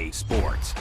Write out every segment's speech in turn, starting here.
EA Sports.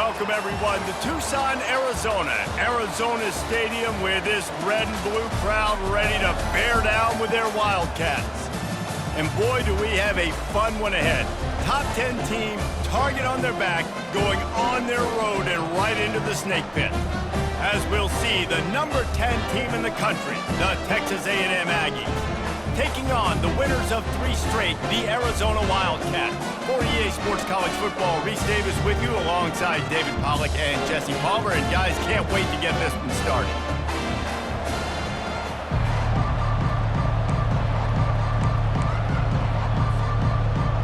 welcome everyone to Tucson, Arizona. Arizona Stadium with this red and blue crowd ready to bear down with their Wildcats. And boy, do we have a fun one ahead. Top 10 team, target on their back, going on their road and right into the snake pit. As we'll see, the number 10 team in the country, the Texas A&M Aggies, taking on the winners of 3 straight, the Arizona Wildcats. For EA Sports College Football, Reese Davis with you alongside David Pollack and Jesse Palmer. And guys, can't wait to get this one started.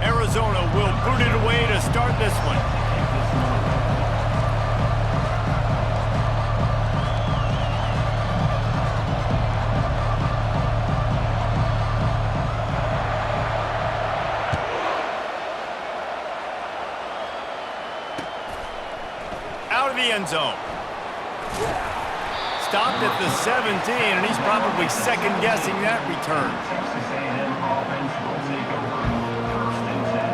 Arizona will boot it away to start this one. Out of the end zone. Stopped at the 17, and he's probably second-guessing that return. Texas A&M offense will take over first and 10.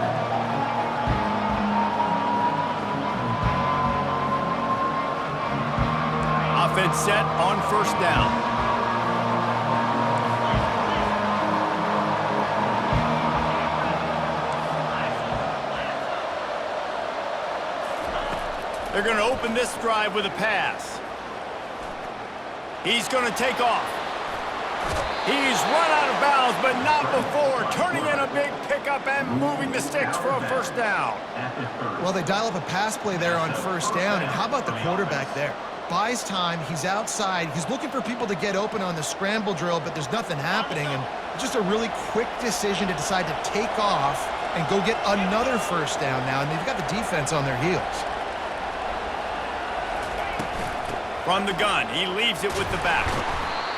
Offense set on first down. They're going to open this drive with a pass. He's going to take off. He's run out of bounds, but not before turning in a big pickup and moving the sticks for a first down. Well, they dial up a pass play there on first down, and how about the quarterback there? Buys time, he's outside, he's looking for people to get open on the scramble drill, but there's nothing happening, and just a really quick decision to decide to take off and go get another first down now, and they've got the defense on their heels. From the gun, he leaves it with the back.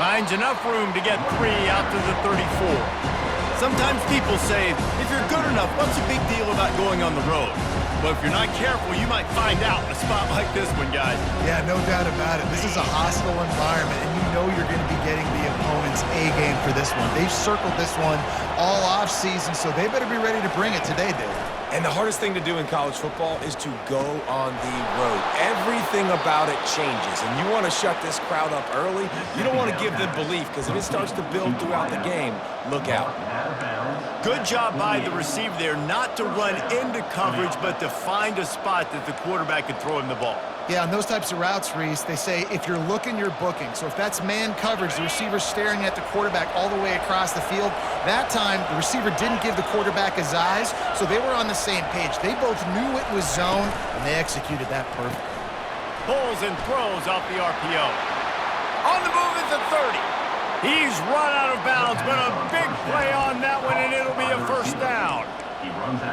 Finds enough room to get 3 out to the 34. Sometimes people say, if you're good enough, what's the big deal about going on the road? But if you're not careful, you might find out in a spot like this one, guys. Yeah, no doubt about it. This is a hostile environment, and you know you're going to be getting the opponent's A game for this one. They've circled this one all off-season, so they better be ready to bring it today, Dave. And the hardest thing to do in college football is to go on the road. Everything about it changes, and you want to shut this crowd up early. You don't want to give them belief, because if it starts to build throughout the game, look out. Good job by the receiver there not to run into coverage, but to find a spot that the quarterback could throw him the ball. Yeah, on those types of routes, Reese, they say if you're looking, you're booking. So if that's man coverage, the receiver's staring at the quarterback all the way across the field. That time, the receiver didn't give the quarterback his eyes, so they were on the same page. They both knew it was zone, and they executed that perfectly. Pulls and throws off the RPO. On the move at the 30. He's run out of bounds, but a big play on that one, and it'll be a first down.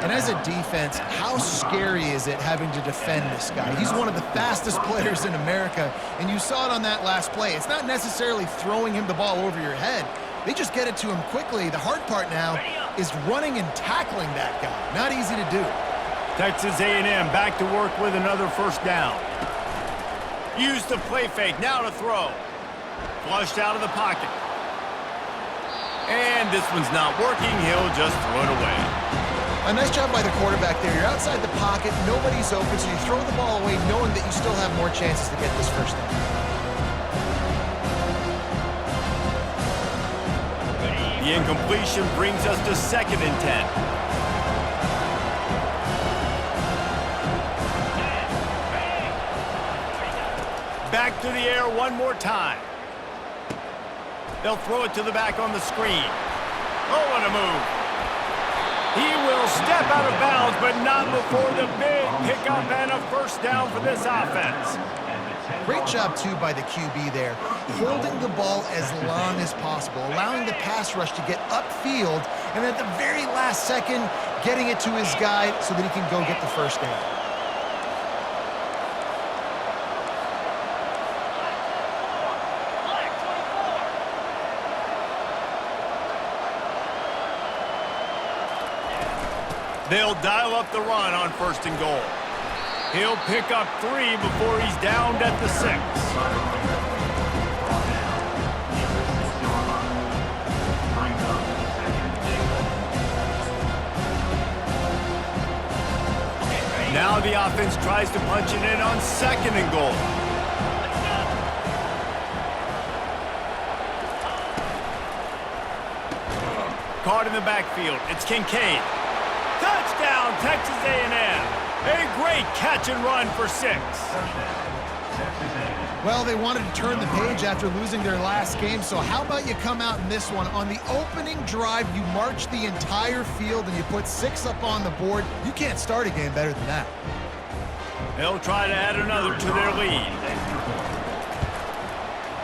And as a defense, how scary is it having to defend this guy? He's one of the fastest players in America, and you saw it on that last play. It's not necessarily throwing him the ball over your head. They just get it to him quickly. The hard part now is running and tackling that guy. Not easy to do. Texas A&M back to work with another first down. Use the play fake, now to throw. Flushed out of the pocket. And this one's not working. He'll just throw it away. A nice job by the quarterback there. You're outside the pocket, nobody's open, so you throw the ball away knowing that you still have more chances to get this first down. The incompletion brings us to 2nd and 10. Back to the air one more time. They'll throw it to the back on the screen. Oh, what a move. He will step out of bounds, but not before the big pickup and a first down for this offense. Great job, too, by the QB there, holding the ball as long as possible, allowing the pass rush to get upfield, and at the very last second, getting it to his guy so that he can go get the first down. They'll dial up the run on 1st and goal. He'll pick up 3 before he's downed at the 6. Now the offense tries to punch it in on 2nd and goal. Caught in the backfield. It's Kincaid. Touchdown, Texas A&M. A great catch and run for 6. Well, they wanted to turn the page after losing their last game, so how about you come out in this one? On the opening drive, you march the entire field and you put 6 up on the board. You can't start a game better than that. They'll try to add another to their lead.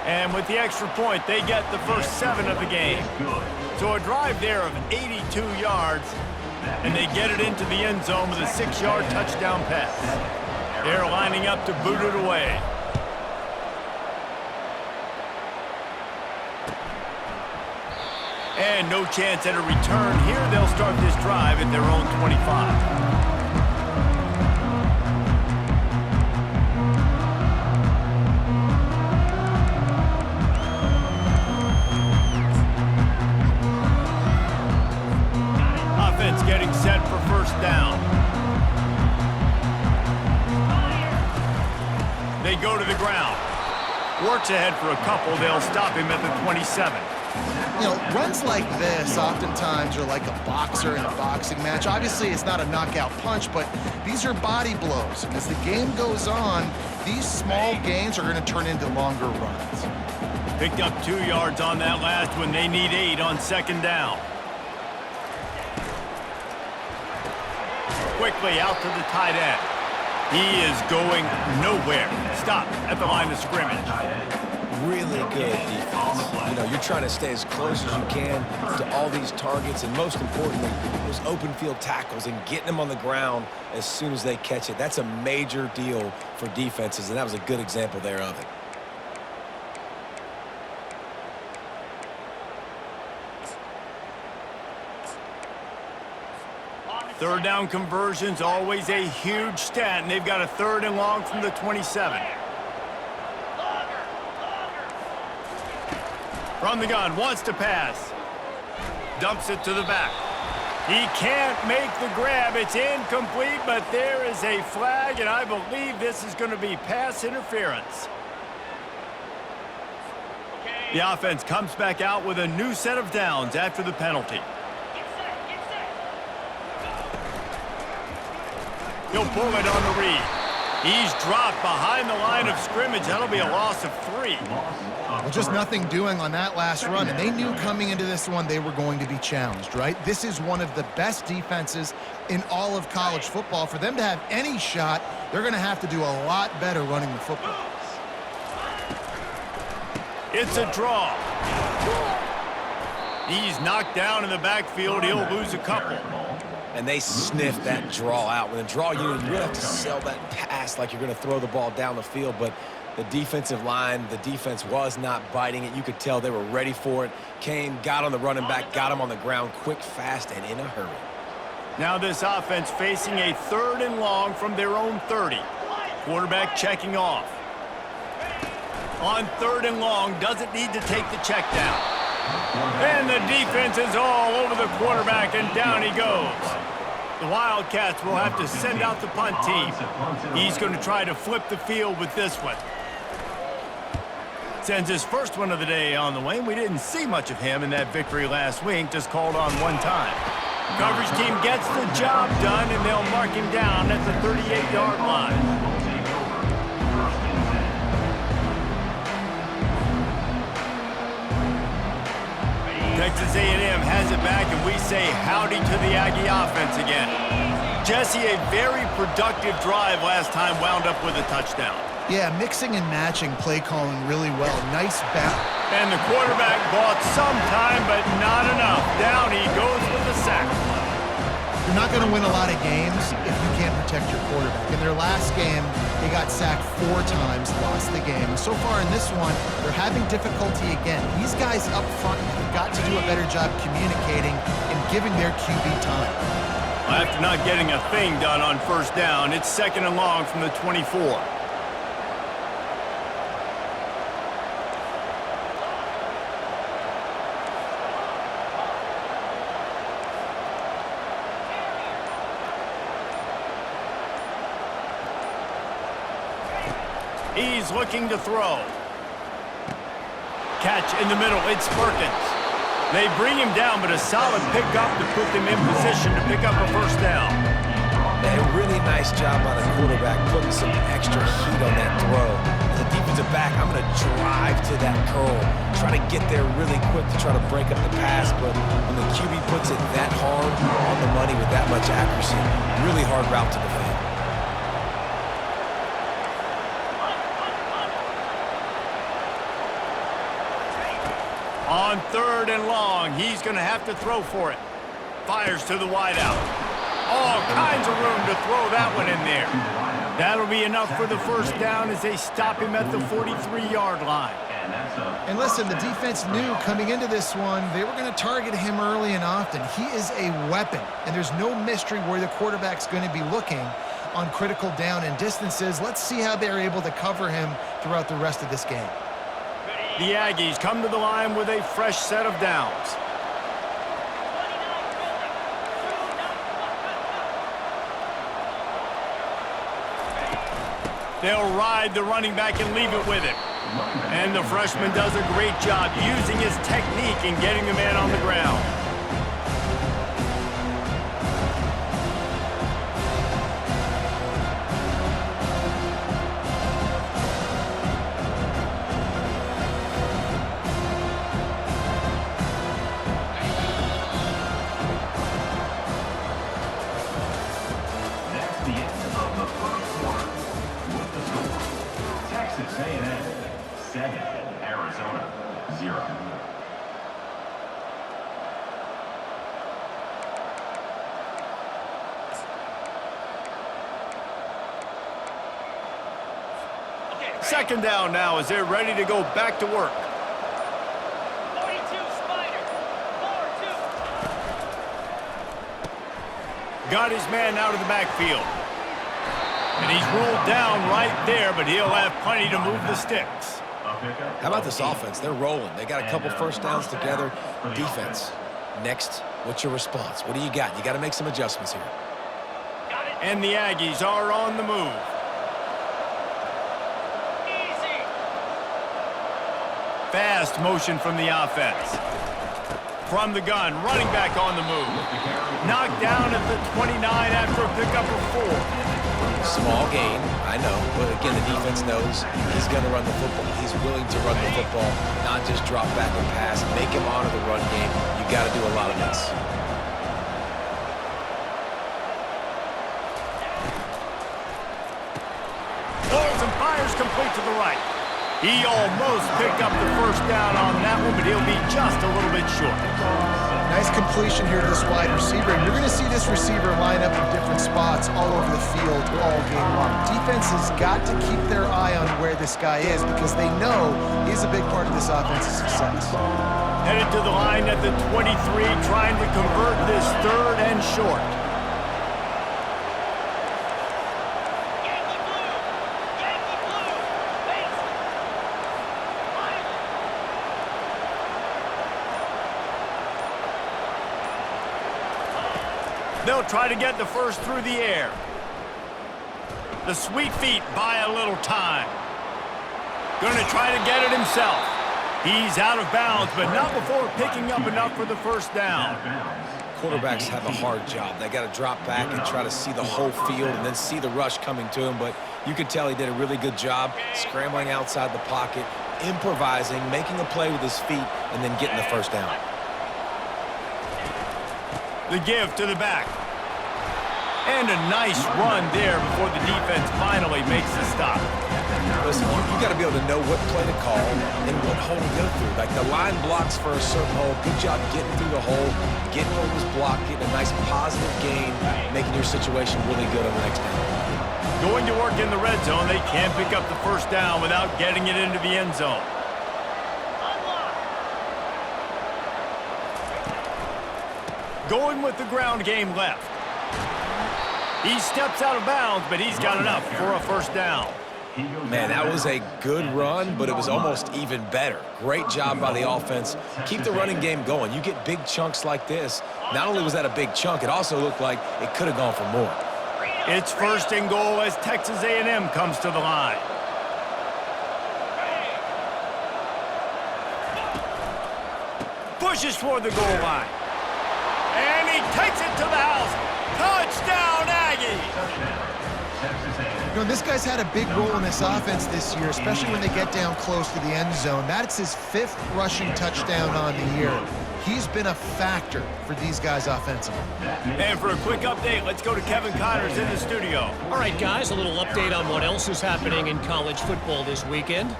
And with the extra point, they get the first 7 of the game. So a drive there of 82 yards, and they get it into the end zone with a 6-yard touchdown pass. They're lining up to boot it away. And no chance at a return here. They'll start this drive at their own 25. Getting set for first down. They go to the ground. Works ahead for a couple. They'll stop him at the 27. You know, runs like this oftentimes are like a boxer in a boxing match. Obviously, it's not a knockout punch, but these are body blows. And as the game goes on, these small gains are going to turn into longer runs. Picked up 2 yards on that last one. They need 8 on 2nd down. Quickly out to the tight end. He is going nowhere. Stop at the line of scrimmage. Really good defense. You know, you're trying to stay as close as you can to all these targets, and most importantly, those open field tackles and getting them on the ground as soon as they catch it. That's a major deal for defenses, and that was a good example there of it. Third down conversions, always a huge stat, and they've got a 3rd and long from the 27. From the gun, wants to pass. Dumps it to the back. He can't make the grab. It's incomplete, but there is a flag, and I believe this is going to be pass interference. The offense comes back out with a new set of downs after the penalty. He'll pull it on the read. He's dropped behind the line of scrimmage. That'll be a loss of 3. Well, just nothing doing on that last run, and they knew coming into this one they were going to be challenged, right? This is one of the best defenses in all of college football. For them to have any shot, they're going to have to do a lot better running the football. It's a draw. He's knocked down in the backfield. He'll lose a couple. And they sniffed that draw out. With a draw unit, you really have to sell that pass like you're going to throw the ball down the field. But the defensive line, the defense was not biting it. You could tell they were ready for it. Came, got on the running back, got him on the ground quick, fast, and in a hurry. Now this offense facing a 3rd and long from their own 30. Quarterback checking off. On 3rd and long, doesn't need to take the check down. And the defense is all over the quarterback, and down he goes. The Wildcats will have to send out the punt team. He's going to try to flip the field with this one. Sends his first one of the day on the way. We didn't see much of him in that victory last week, just called on 1 time. Coverage team gets the job done, and they'll mark him down at the 38-yard line. Texas A&M has it back, and we say howdy to the Aggie offense again. Jesse, a very productive drive last time, wound up with a touchdown. Yeah, mixing and matching play calling really well. Nice bounce. And the quarterback bought some time, but not enough. Down he goes with the sack. You're not going to win a lot of games if you can't protect your quarterback. In their last game, they got sacked 4 times, lost the game. And so far in this one, they're having difficulty again. These guys up front have got to do a better job communicating and giving their QB time. After not getting a thing done on first down, it's 2nd and long from the 24. He's looking to throw. Catch in the middle. It's Perkins. They bring him down, but a solid pickup to put them in position to pick up a first down. A really nice job by the quarterback putting some extra heat on that throw. As a defensive back, I'm going to drive to that curl, try to get there really quick to try to break up the pass, but when the QB puts it that hard on the money with that much accuracy, really hard route to defend. On 3rd and long, he's going to have to throw for it. Fires to the wideout. All kinds of room to throw that one in there. That'll be enough for the first down as they stop him at the 43-yard line. And listen, the defense knew coming into this one, they were going to target him early and often. He is a weapon, and there's no mystery where the quarterback's going to be looking on critical down and distances. Let's see how they're able to cover him throughout the rest of this game. The Aggies come to the line with a fresh set of downs. They'll ride the running back and leave it with him. And the freshman does a great job using his technique and getting the man on the ground. That's the end of the first quarter. With the score, Texas A&M 7, Arizona 0. Second down now as they're ready to go back to work. 42 Spider. 4-2. Got his man out of the backfield. And he's ruled down right there, but he'll have plenty to move the sticks. How about this offense? They're rolling. They got a couple first downs together. Defense. Next, what's your response? What do you got? You got to make some adjustments here. And the Aggies are on the move. Easy. Fast motion from the offense. From the gun, running back on the move. Knocked down at the 29 after a pickup of 4. Small gain, I know, but again, the defense knows he's going to run the football. He's willing to run the football, not just drop back and pass, make him honor the run game. You got to do a lot of this. Throws and fires complete to the right. He almost picked up the first down on that one, but he'll be just a little bit short. Nice completion here to this wide receiver. And you're going to see this receiver line up in different spots all over the field all game long. Defense has got to keep their eye on where this guy is because they know he's a big part of this offense's success. Headed to the line at the 23, trying to convert this 3rd and short. Yankee blue. Yankee blue. Base. They'll try to get the first through the air. The sweet feet buy a little time. Going to try to get it himself. He's out of bounds, but not before picking up enough for the first down. Quarterbacks have a hard job. They got to drop back and try to see the whole field and then see the rush coming to him, but you could tell he did a really good job scrambling outside the pocket, improvising, making a play with his feet, and then getting the first down. The give to the back. And a nice run there before the defense finally makes the stop. Listen, you got to be able to know what play to call and what hole to go through. Like the line blocks for a certain hole. Good job getting through the hole, getting what was blocked, getting a nice positive gain, making your situation really good on the next down. Going to work in the red zone, they can't pick up the first down without getting it into the end zone. Going with the ground game left. He steps out of bounds, but he's got enough for a first down. Man, that was a good run, but it was almost even better. Great job by the offense. Keep the running game going. You get big chunks like this. Not only was that a big chunk, it also looked like it could have gone for more. It's 1st and goal as Texas A&M comes to the line. pushes for the goal line. And he takes it to the house. Touchdown, Aggies! You know, this guy's had a big role in this offense this year, especially when they get down close to the end zone. That's his 5th rushing touchdown on the year. He's been a factor for these guys offensively. And for a quick update, let's go to Kevin Connors in the studio. All right, guys, a little update on what else is happening in college football this weekend.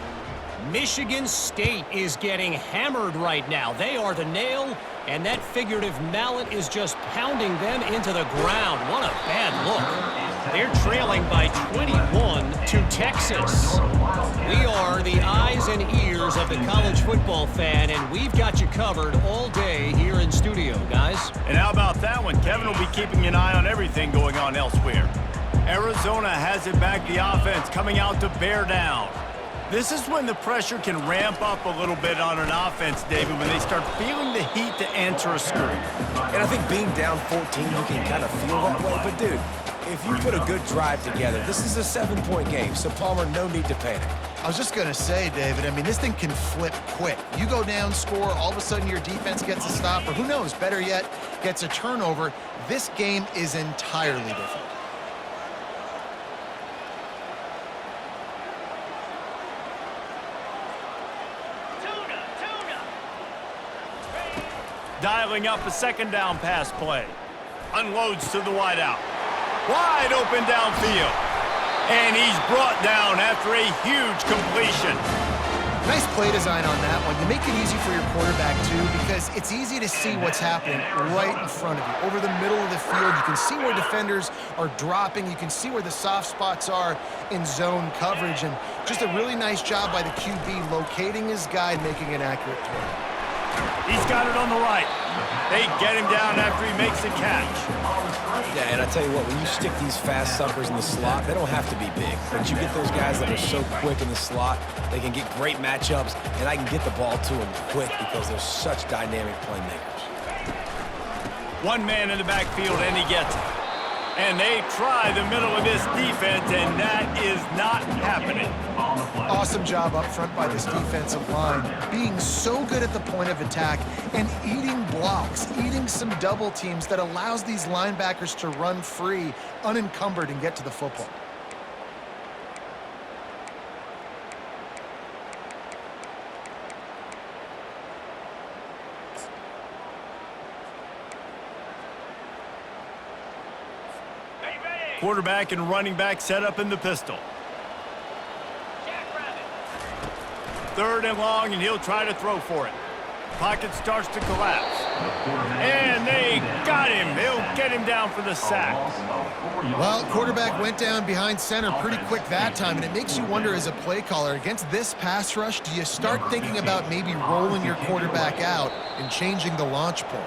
Michigan State is getting hammered right now. They are the nail, and that figurative mallet is just pounding them into the ground. What a bad look. They're trailing by 21 to Texas. We are the eyes and ears of the college football fan, and we've got you covered all day here in studio, guys. And how about that one? Kevin will be keeping an eye on everything going on elsewhere. Arizona has it back, the offense coming out to bear down. This is when the pressure can ramp up a little bit on an offense, David, when they start feeling the heat to enter a screen. And I think being down 14, you can kind of feel that way. But, dude, if you put a good drive together, this is a 7-point game, so, Palmer, no need to panic. I was just going to say, David, I mean, this thing can flip quick. You go down, score, all of a sudden your defense gets a stop, or who knows, better yet, gets a turnover. This game is entirely different. Dialing up a 2nd down pass play. Unloads to the wideout. Wide open downfield. And he's brought down after a huge completion. Nice play design on that one. You make it easy for your quarterback, too, because it's easy to see what's happening right in front of you. Over the middle of the field, you can see where defenders are dropping. You can see where the soft spots are in zone coverage. And just a really nice job by the QB locating his guy and making an accurate throw. He's got it on the right. They get him down after he makes the catch. Yeah, and I tell you what, when you stick these fast suckers in the slot, they don't have to be big. But you get those guys that are so quick in the slot, they can get great matchups, and I can get the ball to them quick because they're such dynamic playmakers. One man in the backfield, and he gets it. And they try the middle of this defense, and that is not happening. Awesome job up front by this defensive line, being so good at the point of attack and eating blocks, eating some double teams that allows these linebackers to run free, unencumbered, and get to the football. Quarterback and running back set up in the pistol. 3rd and long, and he'll try to throw for it. Pocket starts to collapse. And they got him. They'll get him down for the sack. Well, quarterback went down behind center pretty quick that time, and it makes you wonder as a play caller, against this pass rush, do you start thinking about maybe rolling your quarterback out and changing the launch point?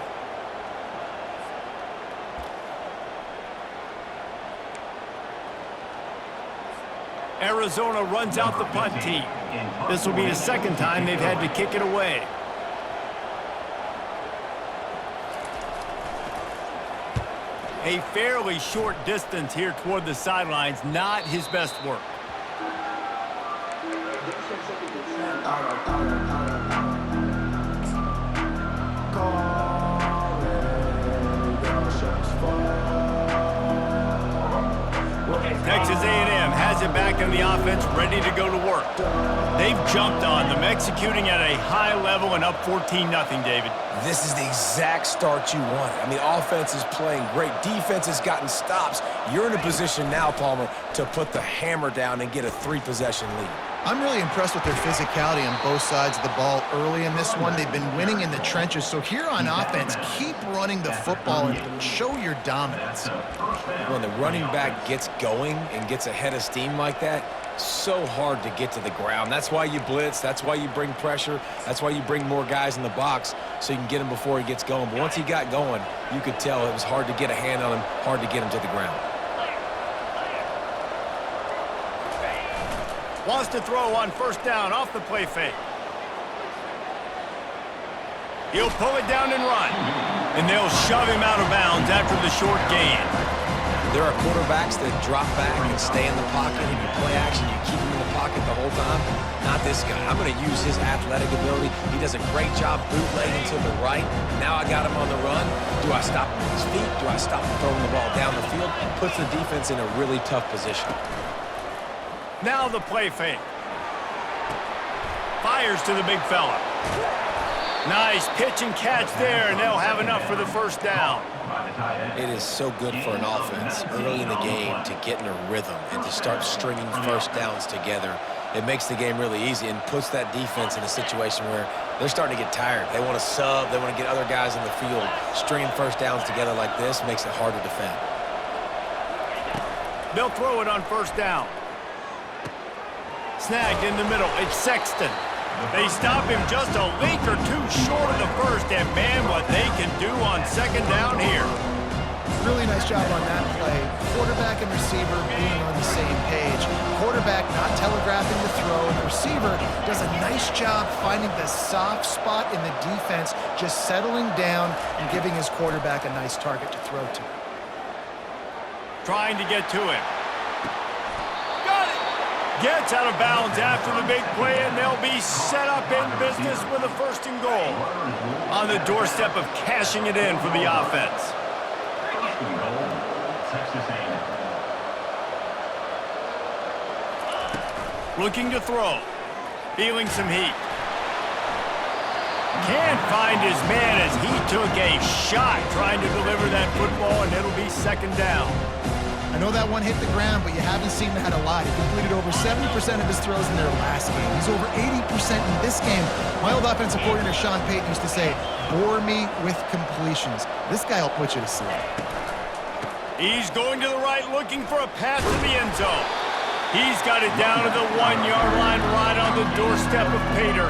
Arizona runs out the punt team. This will be the 2nd time they've had to kick it away. A fairly short distance here toward the sidelines, not his best work. Texas A&M has it back in the offense, ready to go to work. They've jumped on them, executing at a high level and up 14-0, David. This is the exact start you wanted. I mean, offense is playing great. Defense has gotten stops. You're in a position now, Palmer, to put the hammer down and get a 3-possession lead. I'm really impressed with their physicality on both sides of the ball early in this one. They've been winning in the trenches. So here on offense, keep running the football and show your dominance. When the running back gets going and gets ahead of steam like that, so hard to get to the ground. That's why you blitz. That's why you bring pressure. That's why you bring more guys in the box so you can get him before he gets going. But once he got going, you could tell it was hard to get a hand on him, hard to get him to the ground. Wants to throw on 1st down off the play fake. He'll pull it down and run. And they'll shove him out of bounds after the short gain. There are quarterbacks that drop back and stay in the pocket, and you play action, you keep him in the pocket the whole time. Not this guy. I'm going to use his athletic ability. He does a great job bootlegging to the right. Now I got him on the run. Do I stop him with his feet? Do I stop him throwing the ball down the field? Puts the defense in a really tough position. Now the play fake. Fires to the big fella. Nice pitch and catch there, and they'll have enough for the first down. It is so good for an offense early in the game to get in a rhythm and to start stringing first downs together. It makes the game really easy and puts that defense in a situation where they're starting to get tired. They want to sub. They want to get other guys in the field. Stringing first downs together like this makes it hard to defend. They'll throw it on first down. Snagged in the middle. It's Sexton. They stop him just a link or two short of the first, and man, what they can do on second down here. Really nice job on that play. Quarterback and receiver being on the same page. Quarterback not telegraphing the throw, and the receiver does a nice job finding the soft spot in the defense, just settling down and giving his quarterback a nice target to throw to. Trying to get to him. Got it! Gets out of bounds after the big play, and they'll be set up in business with a first and goal. On the doorstep of cashing it in for the offense. Texas A&M. Looking to throw. Feeling some heat. Can't find his man as he took a shot trying to deliver that football, and it'll be second down. I know that one hit the ground, but you haven't seen that a lot. He completed over 70% of his throws in their last game. He's over 80% in this game. My old offensive coordinator, Sean Payton, used to say, bore me with completions. This guy will put you to sleep. He's going to the right, looking for a pass to the end zone. He's got it down to the 1-yard line, right on the doorstep of Pater.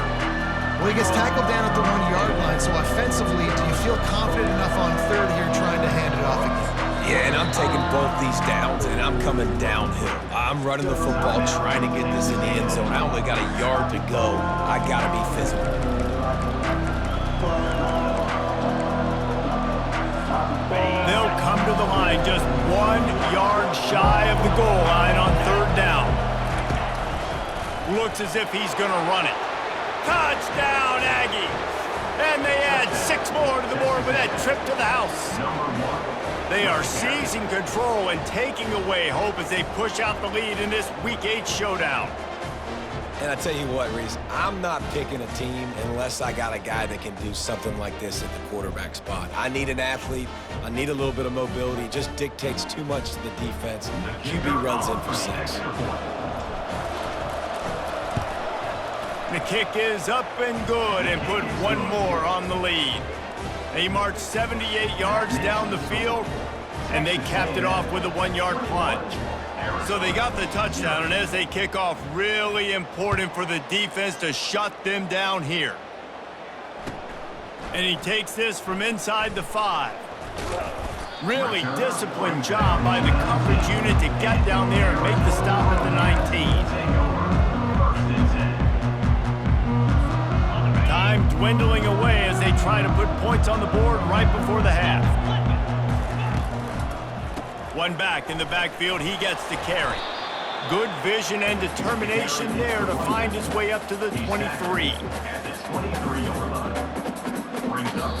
Well, he gets tackled down at the 1-yard line, so offensively, do you feel confident enough on third here trying to hand it off again? Yeah, and I'm taking both these downs, and I'm coming downhill. I'm running the football, trying to get this in the end zone. I only got a yard to go. I got to be physical. They'll come to the line just 1 yard shy of the goal line on third down. Looks as if he's going to run it. Touchdown, Aggie! And they add 6 more to the board with that trip to the house. They are seizing control and taking away hope as they push out the lead in this Week 8 showdown. And I tell you what, Reese, I'm not picking a team unless I got a guy that can do something like this at the quarterback spot. I need an athlete. I need a little bit of mobility. It just dictates too much to the defense. QB runs in for 6. The kick is up and good and put 1 more on the lead. They marched 78 yards down the field, and they capped it off with a 1-yard plunge. So they got the touchdown, and as they kick off, really important for the defense to shut them down here. And he takes this from inside the 5. Really disciplined job by the coverage unit to get down there and make the stop at the 19. Time dwindling away as they try to put points on the board right before the half. One back in the backfield, he gets the carry. Good vision and determination there to find his way up to the 23.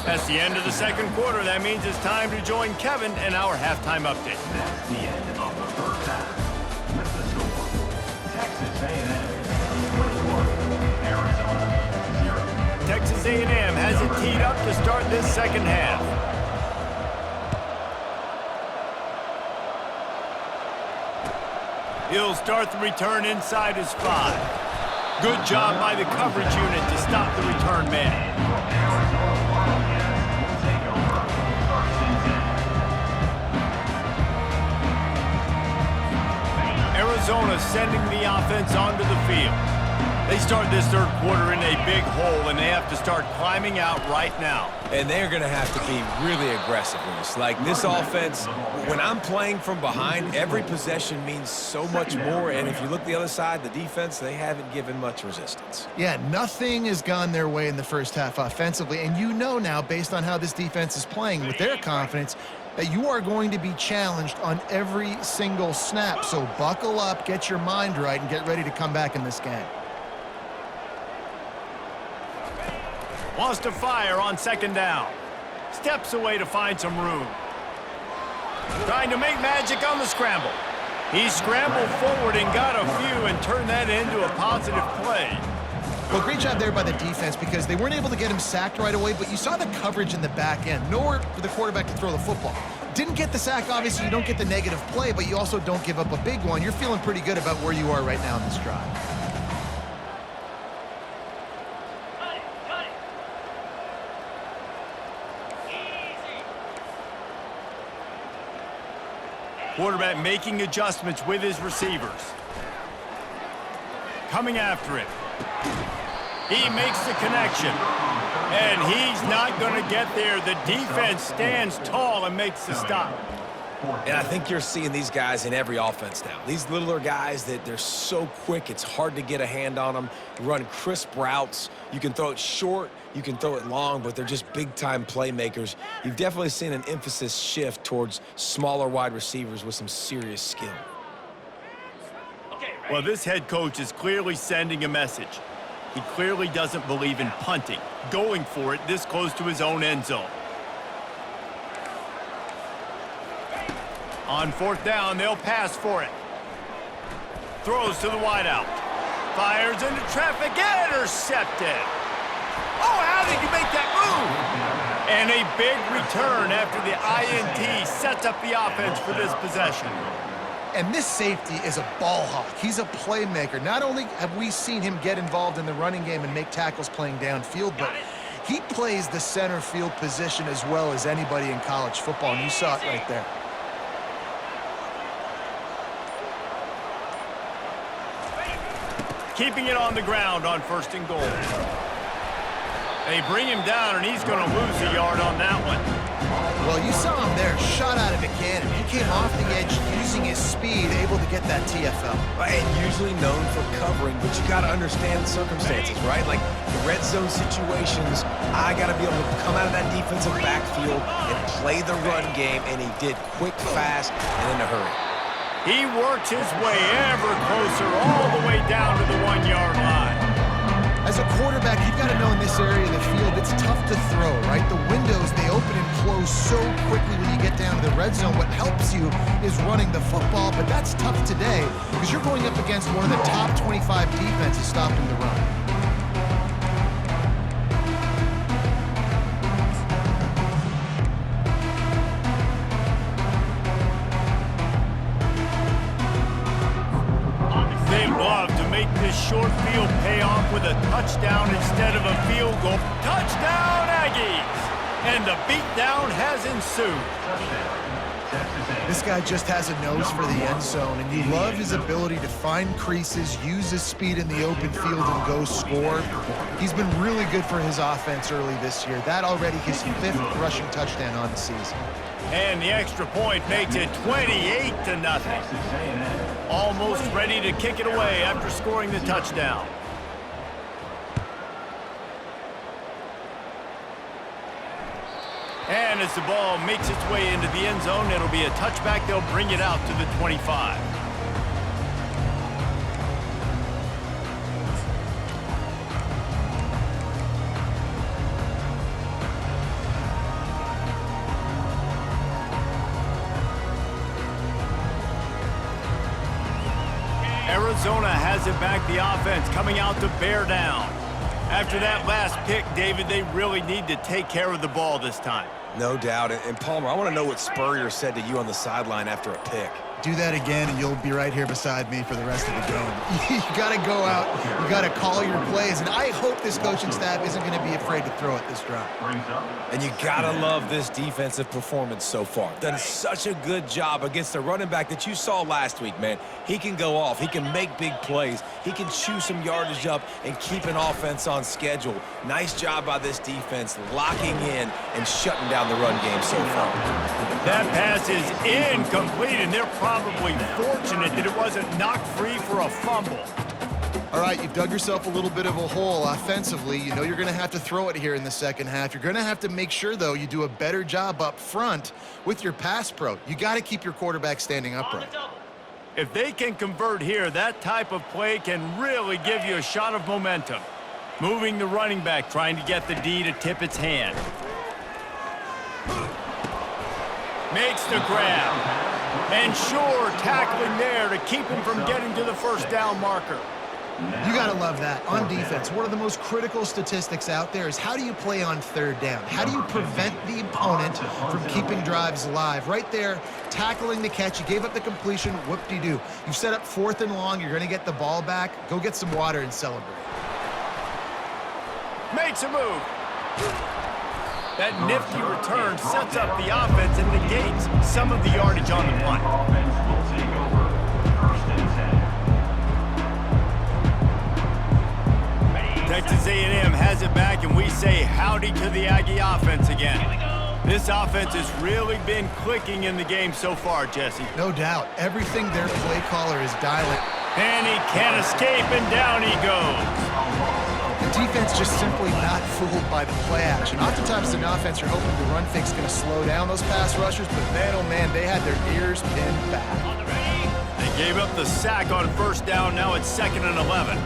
That's the end of the second quarter. That means it's time to join Kevin in our halftime update. That's the end of the first half. With the score, Texas A&M 21, Arizona 0. Texas A&M has it teed up to start this second half. He'll start the return inside his 5. Good job by the coverage unit to stop the return man. Arizona sending the offense onto the field. They start this third quarter in a big hole, and they have to start climbing out right now. And they're going to have to be really aggressive with us. Like this offense, when I'm playing from behind, every possession means so much more. And if you look the other side, the defense, they haven't given much resistance. Yeah, nothing has gone their way in the first half offensively. And you know now, based on how this defense is playing with their confidence, that you are going to be challenged on every single snap. So buckle up, get your mind right, and get ready to come back in this game. Wants to fire on second down. Steps away to find some room. Trying to make magic on the scramble. He scrambled forward and got a few and turned that into a positive play. Well, great job there by the defense because they weren't able to get him sacked right away, but you saw the coverage in the back end. Nowhere for the quarterback to throw the football. Didn't get the sack, obviously. You don't get the negative play, but you also don't give up a big one. You're feeling pretty good about where you are right now in this drive. Cut it, cut it. Easy. Quarterback making adjustments with his receivers. Coming after it. He makes the connection. And he's not going to get there. The defense stands tall and makes the stop. And I think you're seeing these guys in every offense now. These littler guys that they're so quick, it's hard to get a hand on them. Run crisp routes. You can throw it short, you can throw it long, but they're just big-time playmakers. You've definitely seen an emphasis shift towards smaller wide receivers with some serious skill. Okay, Well, this head coach is clearly sending a message. He clearly doesn't believe in punting, going for it this close to his own end zone. On fourth down, they'll pass for it. Throws to the wideout. Fires into traffic, intercepted. Oh, how did you make that move? And a big return after the INT sets up the offense for this possession. And this safety is a ball hawk. He's a playmaker. Not only have we seen him get involved in the running game and make tackles playing downfield, but he plays the center field position as well as anybody in college football, and you saw it right there. Keeping it on the ground on first and goal. They bring him down, and he's going to lose a yard on that one. Well, you saw him there, shot out of a cannon. He came off the edge using his speed, able to get that TFL. And usually known for covering, but you got to understand the circumstances, right? Like the red zone situations, I got to be able to come out of that defensive backfield and play the run game, and he did quick, fast, and in a hurry. He works his way ever closer all the way down to the 1 yard line. As a quarterback, you've got to know in this area of the field, it's tough to throw, right? The windows, they open and close so quickly when you get down to the red zone. What helps you is running the football, but that's tough today because you're going up against one of the top 25 defenses stopping the run. This short field pay off with a touchdown instead of a field goal. Touchdown, Aggies! And the beatdown has ensued. This guy just has a nose for the end zone, and you love his ability to find creases, use his speed in the open field, and go score. He's been really good for his offense early this year. That already his 5th rushing touchdown on the season. And the extra point makes it 28-0. Almost ready to kick it away after scoring the touchdown. And as the ball makes its way into the end zone, it'll be a touchback. They'll bring it out to the 25. Arizona has it back, the offense coming out to bear down. After that last pick, David, they really need to take care of the ball this time. No doubt. And Palmer, I want to know what Spurrier said to you on the sideline after a pick. Do that again, and you'll be right here beside me for the rest of the game. You got to go out. You got to call your plays, and I hope this coaching staff isn't going to be afraid to throw it this drive. And you got to love this defensive performance so far. Done such a good job against the running back that you saw last week, man. He can go off. He can make big plays. He can chew some yardage up and keep an offense on schedule. Nice job by this defense locking in and shutting down the run game so far. That pass is incomplete, and they're probably fortunate that it wasn't knocked free for a fumble. All right, you've dug yourself a little bit of a hole offensively. You know you're going to have to throw it here in the second half. You're going to have to make sure, though, you do a better job up front with your pass pro. You got to keep your quarterback standing upright. If they can convert here, that type of play can really give you a shot of momentum. Moving the running back, trying to get the D to tip its hand. Makes the grab. And sure, tackling there to keep him from getting to the first down marker. You got to love that. On defense, one of the most critical statistics out there is how do you play on third down? How do you prevent the opponent from keeping drives alive? Right there, tackling the catch. You gave up the completion. Whoop-de-doo. You've set up 4th and long. You're going to get the ball back. Go get some water and celebrate. Makes a move. That nifty return sets up the offense and negates some of the yardage on the punt. Offense will take over. First and 10. Texas A&M has it back, and we say howdy to the Aggie offense again. This offense has really been clicking in the game so far, Jesse. No doubt. Everything their play caller is dialing. And he can't escape, and down he goes. The defense just simply not fooled by the play action. Oftentimes, an offense you're hoping the run fake's going to slow down those pass rushers, but man, oh man, they had their ears pinned back. They gave up the sack on first down. Now it's 2nd and 11.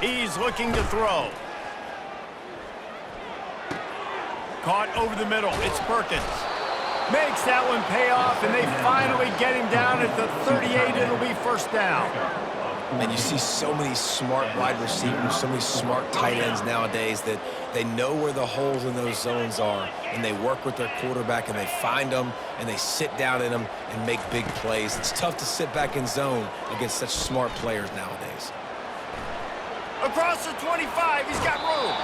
He's looking to throw. Caught over the middle. It's Perkins. Makes that one pay off, and they finally get him down at the 38. It'll be first down. And you see so many smart wide receivers, so many smart tight ends nowadays that they know where the holes in those zones are, and they work with their quarterback, and they find them, and they sit down in them and make big plays. It's tough to sit back in zone against such smart players nowadays. Across the 25, he's got room.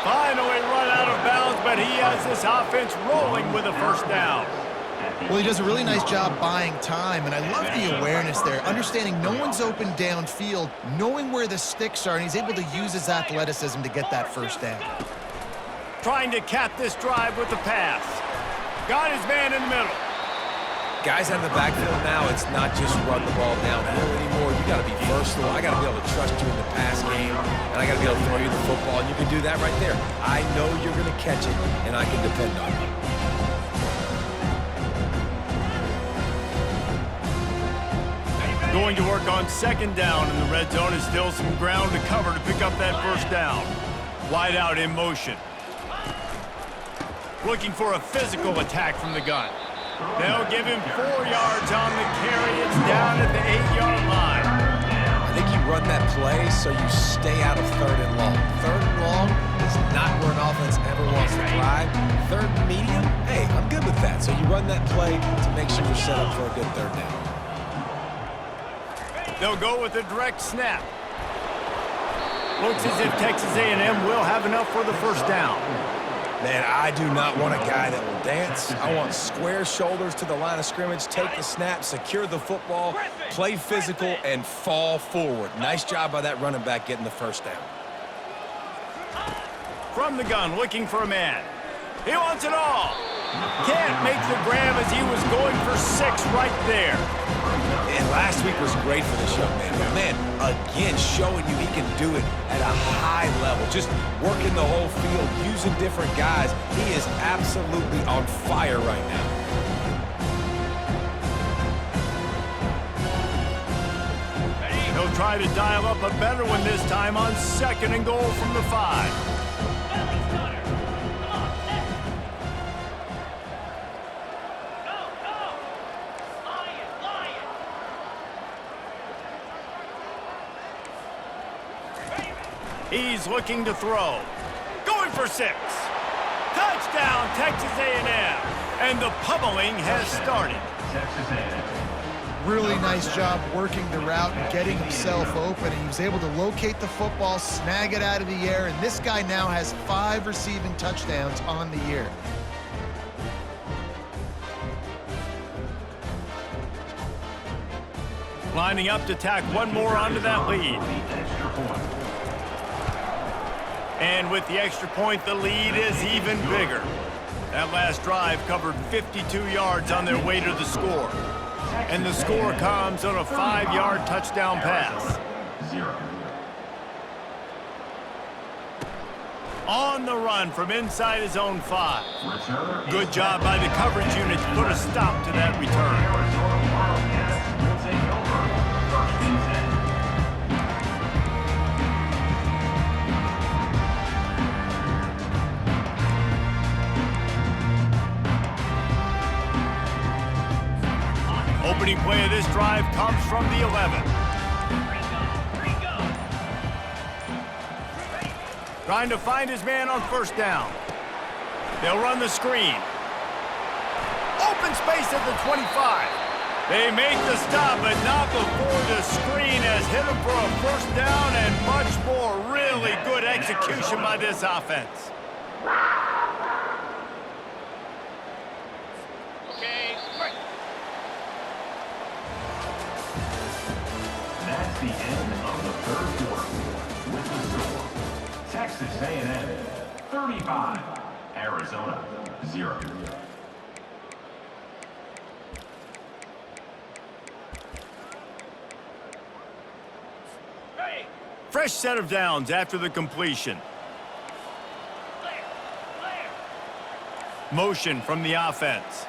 Finally run out of bounds, but he has this offense rolling with a first down. Well, he does a really nice job buying time, and I love the awareness there, understanding no one's open downfield, knowing where the sticks are, and he's able to use his athleticism to get that first down. Trying to cap this drive with the pass. Got his man in the middle. Guys out of the backfield now, it's not just run the ball downhill anymore. You got to be versatile. I got to be able to trust you in the pass game, and I got to be able to throw you the football, and you can do that right there. I know you're going to catch it, and I can depend on you. Going to work on 2nd down, and the red zone is still some ground to cover to pick up that first down. Wide out in motion. Looking for a physical attack from the gun. They'll give him 4 yards on the carry. It's down at the 8-yard line. I think you run that play so you stay out of 3rd and long. 3rd and long is not where an offense ever wants to thrive. 3rd and medium, hey, I'm good with that. So you run that play to make sure you're set up for a good 3rd down. They'll go with a direct snap. Looks as if Texas A&M will have enough for the first down. Man, I do not want a guy that will dance. I want square shoulders to the line of scrimmage, take the snap, secure the football, play physical, and fall forward. Nice job by that running back getting the first down. From the gun, looking for a man. He wants it all. Can't make the grab as he was going for 6 right there. And last week was great for this young man. But man, again, showing you he can do it at a high level. Just working the whole field, using different guys. He is absolutely on fire right now. He'll try to dial up a better one this time on 2nd and goal from the 5. He's looking to throw. Going for 6. Touchdown, Texas A&M. And the pummeling has started. Texas A&M. Really nice job working the route and getting himself open. And he was able to locate the football, snag it out of the air, and this guy now has 5 receiving touchdowns on the year. Lining up to tack one more onto that lead. And with the extra point, the lead is even bigger. That last drive covered 52 yards on their way to the score. And the score comes on a 5-yard touchdown pass. 0. On the run from inside his own 5. Returner Good job by the coverage unit to put a stop to that return. Arizona Wildcats will take over. First and 10. play of this drive comes from the 11. Trying to find his man on first down. They'll run the screen. Open space at the 25. They make the stop, but not before the screen has hit him for a first down and much more. Really good execution by this offense. Okay, break. That's the end of the third quarter. With the score, Texas A&M 35, Arizona 0. Ready. Fresh set of downs after the completion. Clear. Clear. Motion from the offense.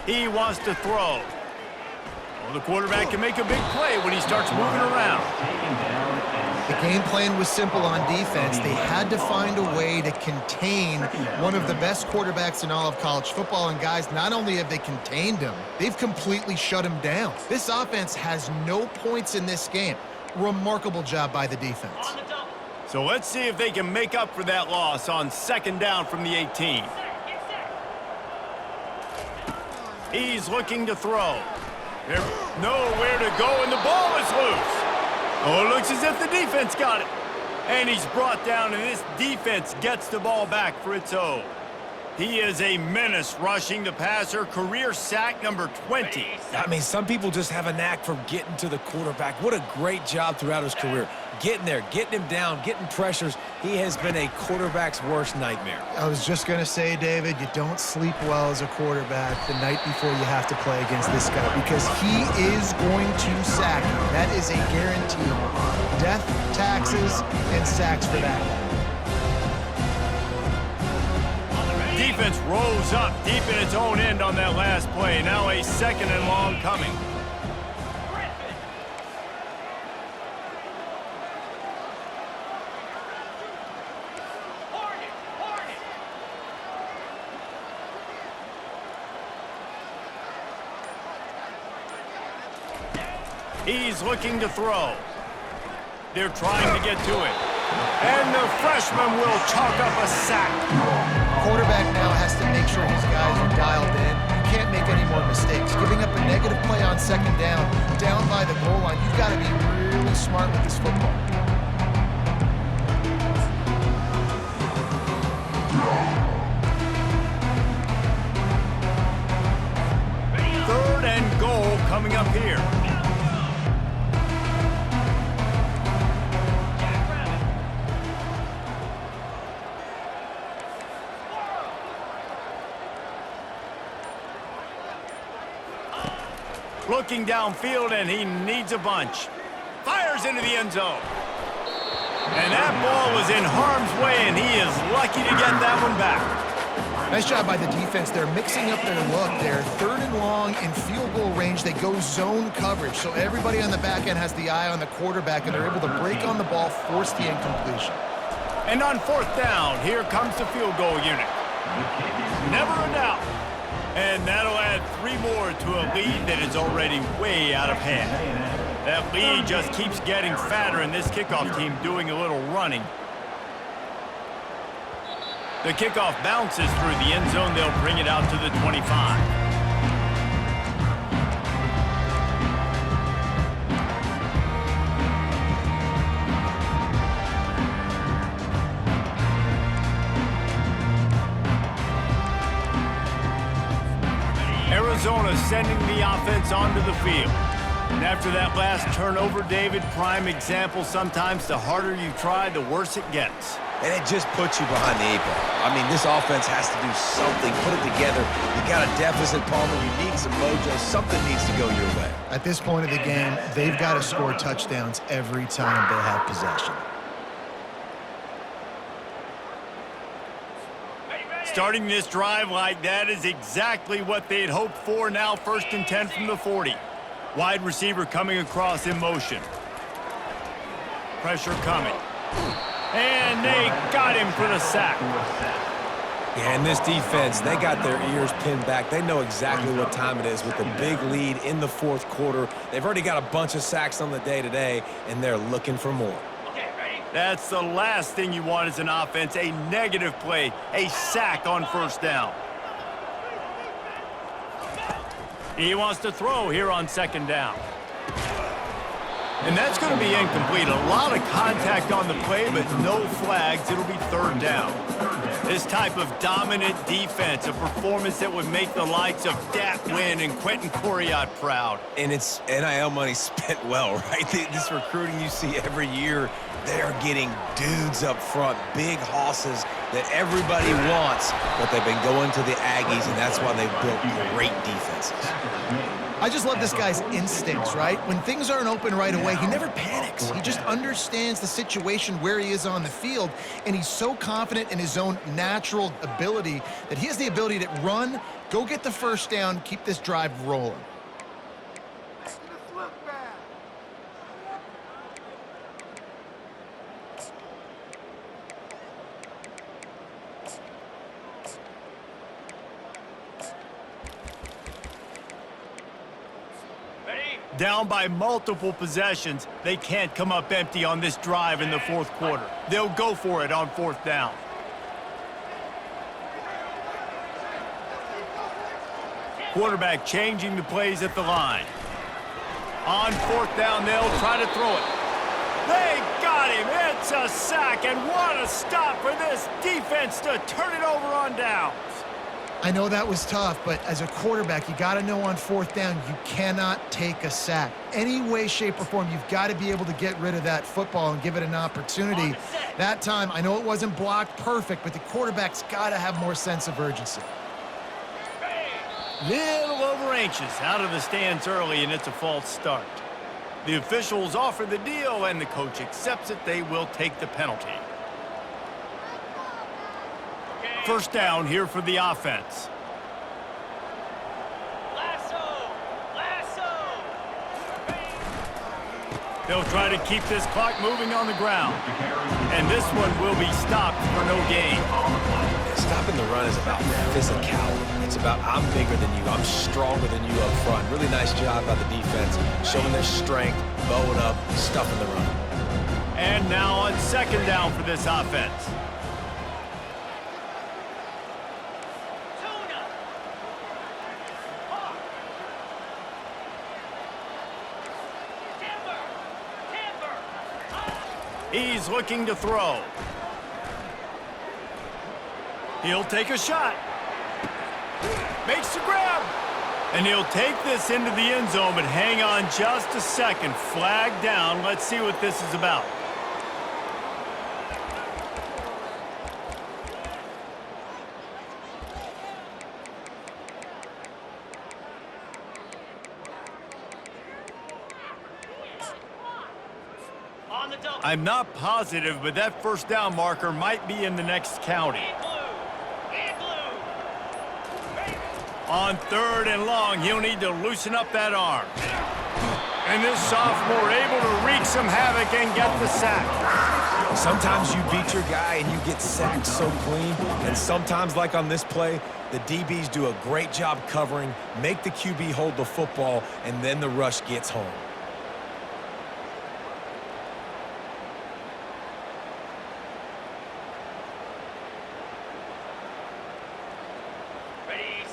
He wants to throw. Well, the quarterback can make a big play when he starts moving around. The game plan was simple on defense. They had to find a way to contain one of the best quarterbacks in all of college football. And guys, not only have they contained him, they've completely shut him down. This offense has no points in this game. Remarkable job by the defense. On the double. So let's see if they can make up for that loss on second down from the 18. Set. Get set. He's looking to throw. There's nowhere to go, and the ball is loose. Oh, it looks as if the defense got it. And he's brought down, and this defense gets the ball back for its own. He is a menace rushing the passer, career sack number 20. I mean, some people just have a knack for getting to the quarterback. What a great job throughout his career. Getting there, getting him down, getting pressures. He has been a quarterback's worst nightmare. I was just going to say, David, you don't sleep well as a quarterback the night before you have to play against this guy because he is going to sack you. That is a guarantee. Death, taxes, and sacks for that guy. Defense rose up deep in its own end on that last play. Now a second and long coming. Griffin. Hornet. Hornet. He's looking to throw. They're trying to get to it. And the freshman will chalk up a sack. Quarterback now has to make sure his guys are dialed in. You can't make any more mistakes. Giving up a negative play on second down by the goal line, you've got to be really smart with this football. Third and goal coming up here. Looking downfield, and he needs a bunch. Fires into the end zone. And that ball was in harm's way, and he is lucky to get that one back. Nice job by the defense. They're mixing up their look. They're third and long in field goal range. They go zone coverage, so everybody on the back end has the eye on the quarterback, and they're able to break on the ball, force the incompletion. And on fourth down, here comes the field goal unit. Never a doubt. And that'll add 3 more to a lead that is already way out of hand. That lead just keeps getting fatter, and this kickoff team doing a little running. The kickoff bounces through the end zone. They'll bring it out to the 25. Arizona sending the offense onto the field. And after that last turnover, David, prime example, sometimes the harder you try, the worse it gets. And it just puts you behind the 8 ball. I mean, this offense has to do something, put it together. You got a deficit, Palmer. You need some mojo. Something needs to go your way. At this point of the game, they've got to score touchdowns every time they have possession. Starting this drive like that is exactly what they'd hoped for. Now 1st and 10 from the 40. Wide receiver coming across in motion. Pressure coming. And they got him for the sack. Yeah, and this defense, they got their ears pinned back. They know exactly what time it is with the big lead in the fourth quarter. They've already got a bunch of sacks on the day today, and they're looking for more. Okay, ready? That's the last thing you want as an offense, a negative play, a sack on first down. He wants to throw here on second down. And that's going to be incomplete. A lot of contact on the play, but no flags. It'll be third down. This type of dominant defense, a performance that would make the likes of Dat Wynn and Quentin Coriat proud. And it's NIL money spent well, right? This recruiting you see every year, they're getting dudes up front, big hosses that everybody wants, but they've been going to the Aggies, and that's why they've built great defenses. I just love this guy's instincts, right? When things aren't open right away, he never panics. He just understands the situation where he is on the field, and he's so confident in his own natural ability that he has the ability to run, go get the first down, keep this drive rolling. Down by multiple possessions, they can't come up empty on this drive in the fourth quarter. They'll go for it on fourth down. Quarterback changing the plays at the line. On fourth down, they'll try to throw it. They got him. It's a sack, and what a stop for this defense to turn it over on downs. I know that was tough, but as a quarterback, you got to know on fourth down, you cannot take a sack. Any way, shape, or form, you've got to be able to get rid of that football and give it an opportunity. That time, I know it wasn't blocked perfect, but the quarterback's got to have more sense of urgency. Little over anxious, out of the stands early, and it's a false start. The officials offer the deal, and the coach accepts it. They will take the penalty. First down here for the offense. Lasso! Lasso! They'll try to keep this clock moving on the ground. And this one will be stopped for no gain. Stopping the run is about physicality. It's about I'm bigger than you, I'm stronger than you up front. Really nice job by the defense, showing their strength, bowing up, stuffing the run. And now on second down for this offense. He's looking to throw. He'll take a shot. Makes the grab. And he'll take this into the end zone, but hang on just a second. Flag down. Let's see what this is about. I'm not positive, but that first down marker might be in the next county. On third and long, he'll need to loosen up that arm. And this sophomore able to wreak some havoc and get the sack. Sometimes you beat your guy and you get sacked so clean, and sometimes, like on this play, the DBs do a great job covering, make the QB hold the football, and then the rush gets home.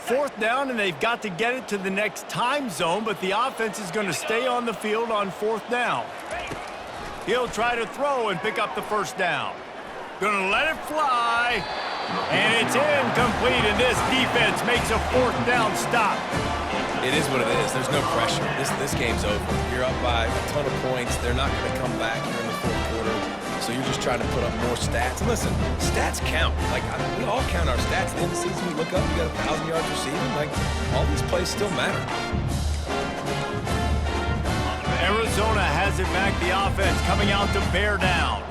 Fourth down, and they've got to get it to the next time zone, but the offense is going to stay on the field on fourth down. He'll try to throw and pick up the first down. Gonna let it fly, and it's incomplete, and this defense makes a fourth down stop. It is what it is. There's no pressure. This game's over. You're up by a ton of points. They're not going to come back here in the fourth quarter. So you're just trying to put up more stats. And listen, stats count. Like, we all count our stats. At the end of the season, we look up, we got 1,000 yards receiving. Like, all these plays still matter. Arizona has it back, the offense coming out to bear down.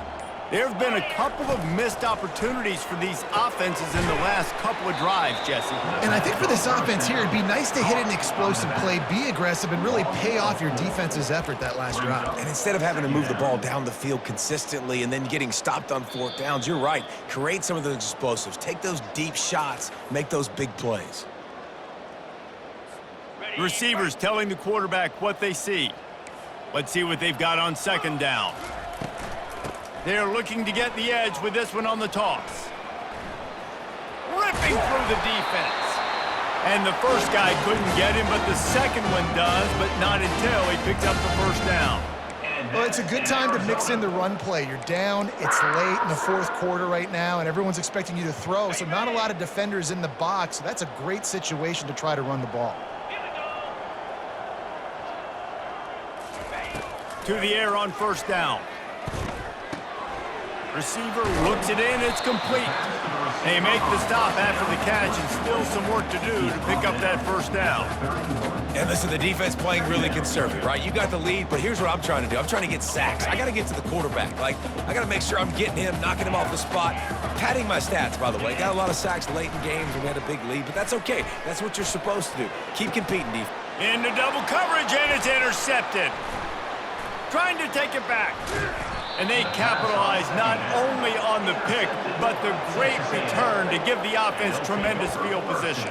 There have been a couple of missed opportunities for these offenses in the last couple of drives, Jesse. And I think for this offense here, it'd be nice to hit an explosive play, be aggressive, and really pay off your defense's effort that last drive. And instead of having to move the ball down the field consistently and then getting stopped on fourth downs, you're right. Create some of those explosives. Take those deep shots. Make those big plays. Receivers telling the quarterback what they see. Let's see what they've got on second down. They're looking to get the edge with this one on the toss. Ripping through the defense. And the first guy couldn't get him, but the second one does, but not until he picked up the first down. Well, it's a good time to mix in the run play. You're down, it's late in the fourth quarter right now, and everyone's expecting you to throw, so not a lot of defenders in the box. So that's a great situation to try to run the ball. To the air on first down. Receiver looks it in, it's complete. They make the stop after the catch and still some work to do to pick up that first down. And listen, the defense playing really conservative, right? You got the lead, but here's what I'm trying to do. I'm trying to get sacks. I got to get to the quarterback. Like, I got to make sure I'm getting him, knocking him off the spot. Padding my stats, by the way. Got a lot of sacks late in games when we had a big lead, but that's okay. That's what you're supposed to do. Keep competing, defense. Into double coverage, and it's intercepted. Trying to take it back. And they capitalize not only on the pick, but the great return to give the offense tremendous field position.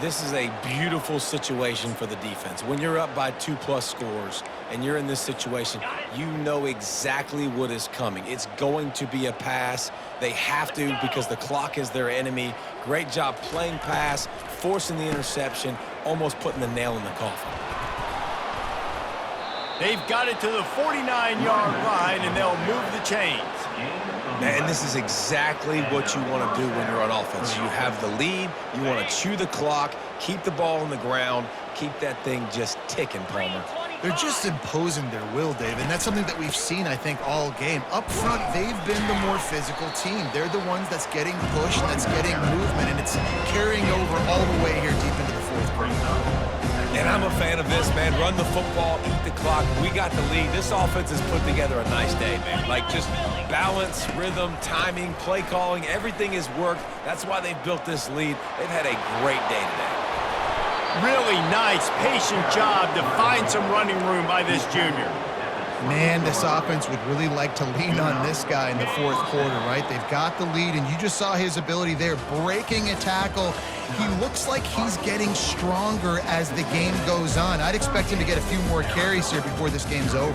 This is a beautiful situation for the defense. When you're up by 2+ scores and you're in this situation, you know exactly what is coming. It's going to be a pass. They have to because the clock is their enemy. Great job playing pass, forcing the interception, almost putting the nail in the coffin. They've got it to the 49-yard line, and they'll move the chains. And this is exactly what you want to do when you're on offense. You have the lead, you want to chew the clock, keep the ball on the ground, keep that thing just ticking, Palmer. They're just imposing their will, Dave, and that's something that we've seen, I think, all game. Up front, they've been the more physical team. They're the ones that's getting pushed, and that's getting movement, and it's carrying over all the way here deep into the fourth quarter. And I'm a fan of this, man. Run the football, eat the clock. We got the lead. This offense has put together a nice day, man. Like, just balance, rhythm, timing, play calling, everything has worked. That's why they've built this lead. They've had a great day today. Really nice, patient job to find some running room by this junior. Man, this offense would really like to lean on this guy in the fourth quarter, right? They've got the lead, and you just saw his ability there, breaking a tackle. He looks like he's getting stronger as the game goes on. I'd expect him to get a few more carries here before this game's over.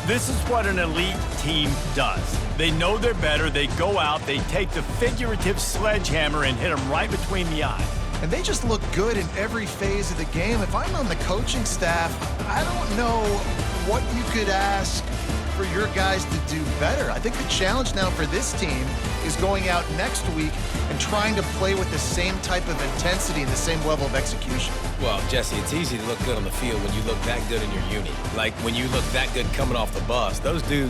This is what an elite team does. They know they're better. They go out, they take the figurative sledgehammer and hit them right between the eyes. And they just look good in every phase of the game. If I'm on the coaching staff, I don't know what you could ask for your guys to do better. I think the challenge now for this team is going out next week and trying to play with the same type of intensity and the same level of execution. Well, Jesse, it's easy to look good on the field when you look that good in your uni. Like, when you look that good coming off the bus, those dudes